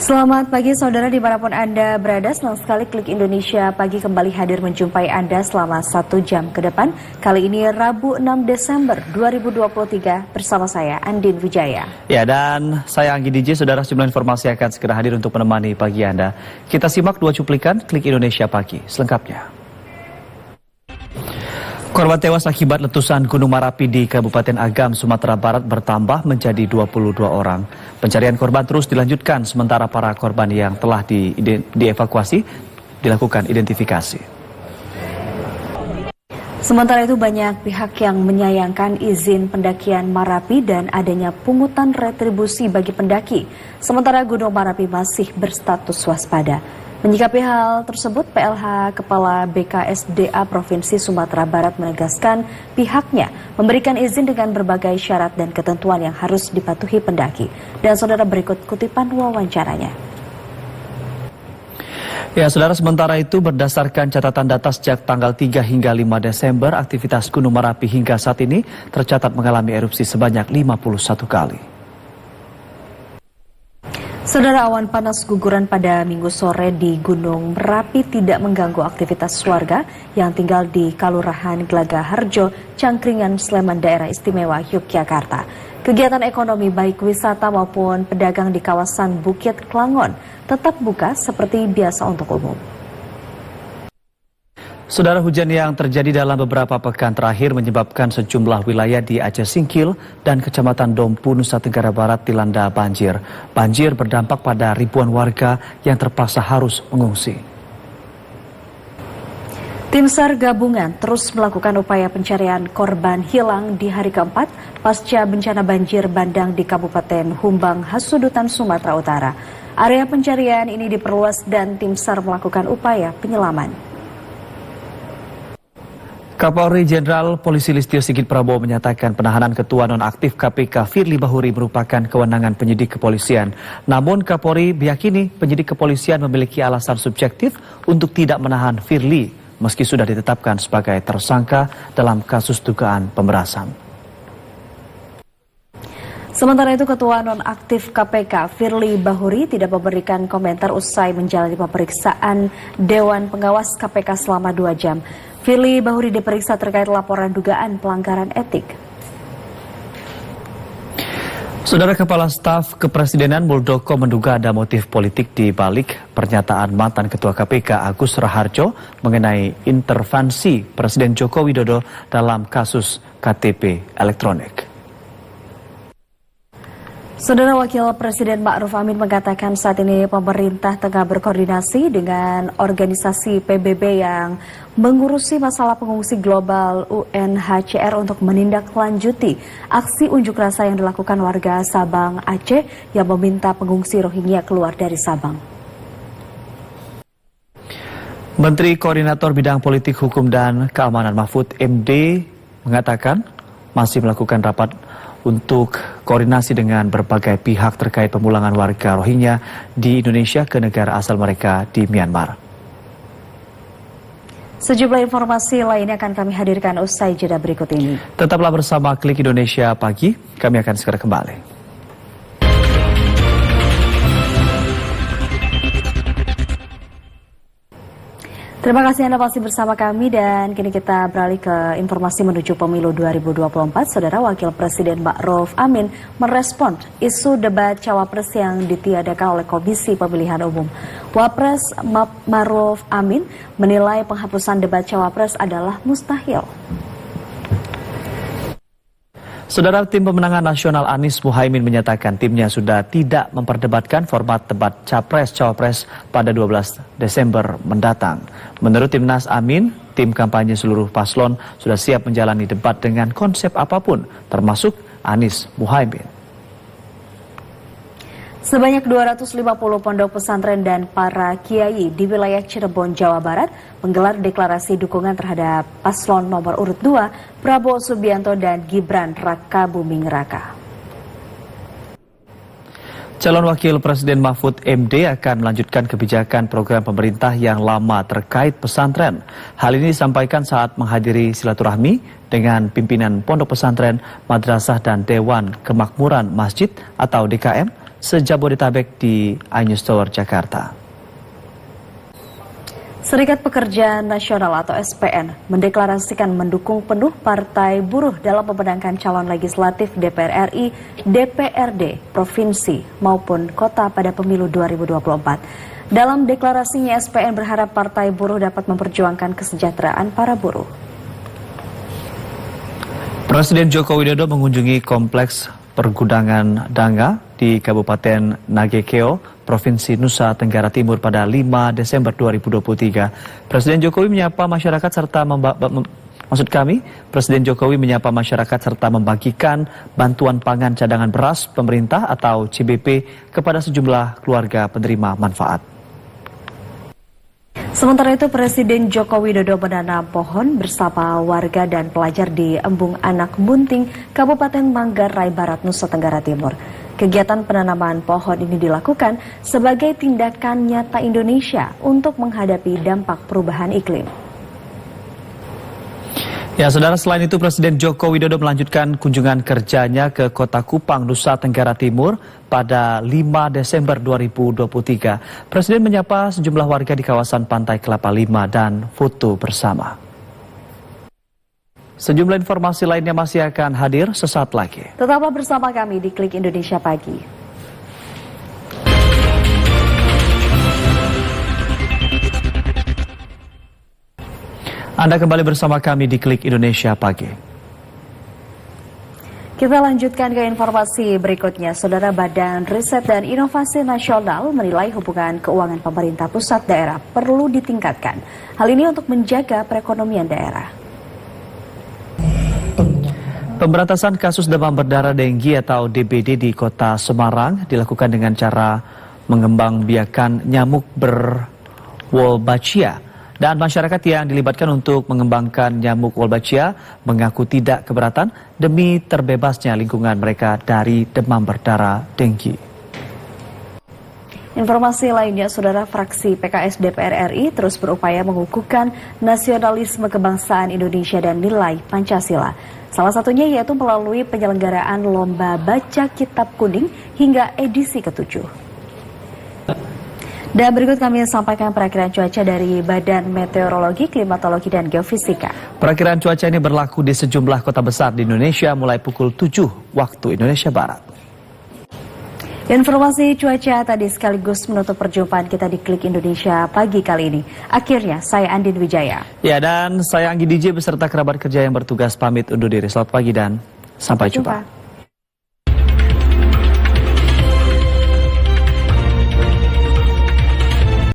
Selamat pagi saudara dimanapun Anda berada, senang sekali Klik Indonesia Pagi kembali hadir menjumpai Anda selama 1 jam ke depan. Kali ini Rabu 6 Desember 2023 bersama saya Andin Wijaya. Ya, dan saya Anggi DJ, saudara, sejumlah informasi akan segera hadir untuk menemani pagi Anda. Kita simak 2 cuplikan Klik Indonesia Pagi selengkapnya. Korban tewas akibat letusan Gunung Merapi di Kabupaten Agam, Sumatera Barat bertambah menjadi 22 orang. Pencarian korban terus dilanjutkan sementara para korban yang telah dievakuasi dilakukan identifikasi. Sementara itu banyak pihak yang menyayangkan izin pendakian Merapi dan adanya pungutan retribusi bagi pendaki. Sementara Gunung Merapi masih berstatus waspada. Menyikapi hal tersebut, PLH Kepala BKSDA Provinsi Sumatera Barat menegaskan pihaknya memberikan izin dengan berbagai syarat dan ketentuan yang harus dipatuhi pendaki. Dan saudara, berikut kutipan wawancaranya. Ya, saudara, sementara itu berdasarkan catatan data sejak tanggal 3 hingga 5 Desember, aktivitas Gunung Merapi hingga saat ini tercatat mengalami erupsi sebanyak 51 kali. Saudara, awan panas guguran pada Minggu sore di Gunung Merapi tidak mengganggu aktivitas warga yang tinggal di Kalurahan Glaga Harjo, Cangkringan, Sleman, Daerah Istimewa Yogyakarta. Kegiatan ekonomi baik wisata maupun pedagang di kawasan Bukit Klangon tetap buka seperti biasa untuk umum. Saudara, hujan yang terjadi dalam beberapa pekan terakhir menyebabkan sejumlah wilayah di Aceh Singkil dan Kecamatan Dompu, Nusa Tenggara Barat dilanda banjir. Banjir berdampak pada ribuan warga yang terpaksa harus mengungsi. Tim SAR gabungan terus melakukan upaya pencarian korban hilang di hari keempat pasca bencana banjir bandang di Kabupaten Humbang, Hasudutan, Sumatera Utara. Area pencarian ini diperluas dan tim SAR melakukan upaya penyelaman. Kapolri Jenderal Polisi Listio Sigit Prabowo menyatakan penahanan ketua nonaktif KPK Firly Bahuri merupakan kewenangan penyidik kepolisian. Namun Kapolri meyakini penyidik kepolisian memiliki alasan subjektif untuk tidak menahan Firly meski sudah ditetapkan sebagai tersangka dalam kasus dugaan pemerasan. Sementara itu, Ketua Nonaktif KPK Firly Bahuri tidak memberikan komentar usai menjalani pemeriksaan Dewan Pengawas KPK selama 2 jam. Firly Bahuri diperiksa terkait laporan dugaan pelanggaran etik. Saudara, Kepala Staf Kepresidenan Muldoko menduga ada motif politik di balik pernyataan mantan Ketua KPK Agus Raharjo mengenai intervensi Presiden Joko Widodo dalam kasus KTP elektronik. Saudara, Wakil Presiden Ma'ruf Amin mengatakan saat ini pemerintah tengah berkoordinasi dengan organisasi PBB yang mengurusi masalah pengungsi global UNHCR untuk menindaklanjuti aksi unjuk rasa yang dilakukan warga Sabang, Aceh yang meminta pengungsi Rohingya keluar dari Sabang. Menteri Koordinator Bidang Politik, Hukum, dan Keamanan Mahfud MD mengatakan masih melakukan rapat untuk koordinasi dengan berbagai pihak terkait pemulangan warga Rohingya di Indonesia ke negara asal mereka di Myanmar. Sejumlah informasi lainnya akan kami hadirkan usai jeda berikut ini. Tetaplah bersama Klik Indonesia Pagi, kami akan segera kembali. Terima kasih Anda masih bersama kami dan kini kita beralih ke informasi menuju pemilu 2024. Saudara, Wakil Presiden Ma'ruf Amin merespon isu debat Cawapres yang ditiadakan oleh Komisi Pemilihan Umum. Wapres Ma'ruf Amin menilai penghapusan debat Cawapres adalah mustahil. Saudara, tim pemenangan nasional Anies Muhaimin menyatakan timnya sudah tidak memperdebatkan format debat Capres-Cawapres pada 12 Desember mendatang. Menurut Timnas Amin, tim kampanye seluruh paslon sudah siap menjalani debat dengan konsep apapun, termasuk Anies Muhaimin. Sebanyak 250 pondok pesantren dan para kiai di wilayah Cirebon, Jawa Barat menggelar deklarasi dukungan terhadap paslon nomor urut 2 Prabowo Subianto dan Gibran Raka Buming Raka. Calon Wakil Presiden Mahfud MD akan melanjutkan kebijakan program pemerintah yang lama terkait pesantren. Hal ini disampaikan saat menghadiri silaturahmi dengan pimpinan pondok pesantren, madrasah, dan Dewan Kemakmuran Masjid atau DKM se-Jabodetabek di iNews Tower, Jakarta. Serikat Pekerja Nasional atau SPN mendeklarasikan mendukung penuh Partai Buruh dalam memenangkan calon legislatif DPR RI, DPRD, provinsi maupun kota pada pemilu 2024. Dalam deklarasinya, SPN berharap Partai Buruh dapat memperjuangkan kesejahteraan para buruh. Presiden Joko Widodo mengunjungi kompleks pergudangan Danga di Kabupaten Nagekeo, Provinsi Nusa Tenggara Timur pada 5 Desember 2023. Presiden Jokowi menyapa masyarakat serta Presiden Jokowi menyapa masyarakat serta membagikan bantuan pangan cadangan beras pemerintah atau CBP kepada sejumlah keluarga penerima manfaat. Sementara itu, Presiden Joko Widodo menanam pohon bersama warga dan pelajar di Embung Anak Bunting, Kabupaten Manggarai Barat, Nusa Tenggara Timur. Kegiatan penanaman pohon ini dilakukan sebagai tindakan nyata Indonesia untuk menghadapi dampak perubahan iklim. Ya, saudara, selain itu Presiden Joko Widodo melanjutkan kunjungan kerjanya ke Kota Kupang, Nusa Tenggara Timur pada 5 Desember 2023. Presiden menyapa sejumlah warga di kawasan Pantai Kelapa Lima dan foto bersama. Sejumlah informasi lainnya masih akan hadir sesaat lagi. Tetaplah bersama kami di Klik Indonesia Pagi. Anda kembali bersama kami di Klik Indonesia Pagi. Kita lanjutkan ke informasi berikutnya. Saudara, Badan Riset dan Inovasi Nasional menilai hubungan keuangan pemerintah pusat daerah perlu ditingkatkan. Hal ini untuk menjaga perekonomian daerah. Pemberantasan kasus demam berdarah denggi atau DBD di Kota Semarang dilakukan dengan cara mengembangbiakan nyamuk berwolbachia. Dan masyarakat yang dilibatkan untuk mengembangkan nyamuk wolbachia mengaku tidak keberatan demi terbebasnya lingkungan mereka dari demam berdarah denggi. Informasi lainnya, Saudara, fraksi PKS DPR RI terus berupaya mengukuhkan nasionalisme kebangsaan Indonesia dan nilai Pancasila. Salah satunya yaitu melalui penyelenggaraan Lomba Baca Kitab Kuning hingga edisi ke-7. Dan berikut kami sampaikan perakiraan cuaca dari Badan Meteorologi, Klimatologi, dan Geofisika. Perakiraan cuaca ini berlaku di sejumlah kota besar di Indonesia mulai pukul 7 waktu Indonesia Barat. Informasi cuaca tadi sekaligus menutup perjumpaan kita di Klik Indonesia Pagi kali ini. Akhirnya, saya Andin Wijaya. Ya, dan saya Anggi DJ beserta kerabat kerja yang bertugas pamit undur diri. Selamat pagi dan sampai jumpa.